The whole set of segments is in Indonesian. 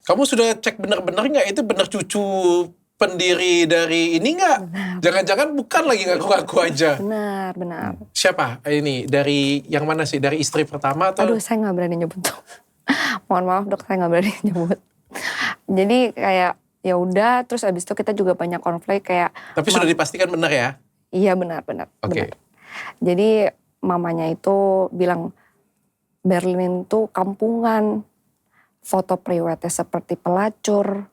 Kamu sudah cek benar-benar nggak itu benar cucu pendiri dari ini nggak? Benar. Jangan-jangan bukan lagi ngaku-ngaku aja. Benar. Siapa ini? Dari yang mana sih? Dari istri pertama atau? Aduh, saya nggak berani nyebut tuh. Mohon maaf dok, saya nggak berani nyebut. Jadi kayak ya udah, terus abis itu kita juga banyak konflik kayak. Tapi sudah dipastikan benar ya? Iya benar. Oke. Jadi mamanya itu bilang Berlin tuh kampungan, foto priwetnya seperti pelacur.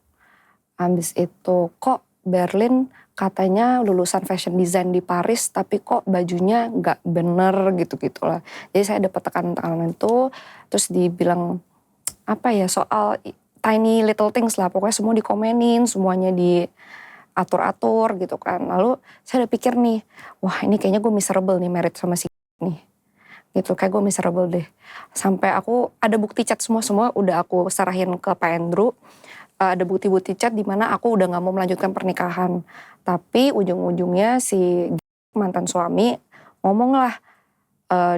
Habis itu kok Berlin katanya lulusan fashion design di Paris tapi kok bajunya nggak bener gitu-gitulah. Jadi saya dapat tekanan itu, terus dibilang apa ya soal tiny little things lah, pokoknya semua dikomenin, semuanya diatur-atur gitu kan. Lalu saya udah pikir nih, wah ini kayaknya gue miserable nih married sama si nih. Gitu, kayak gue miserable deh. Sampai aku ada bukti chat semua udah aku serahin ke Pak Andrew. Ada bukti-bukti chat di mana aku udah gak mau melanjutkan pernikahan. Tapi ujung-ujungnya si mantan suami ngomong lah,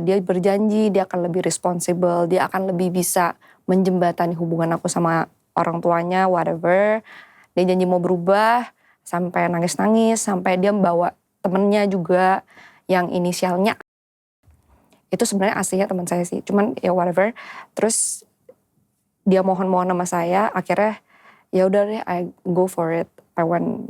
dia berjanji dia akan lebih responsible, dia akan lebih bisa menjembatani hubungan aku sama orang tuanya, whatever. Dia janji mau berubah, sampai nangis-nangis, sampai dia bawa temennya juga yang inisialnya. Itu sebenarnya aslinya teman saya sih, cuman ya whatever. Terus dia mohon-mohon sama saya, akhirnya ya udah deh I go for it. I went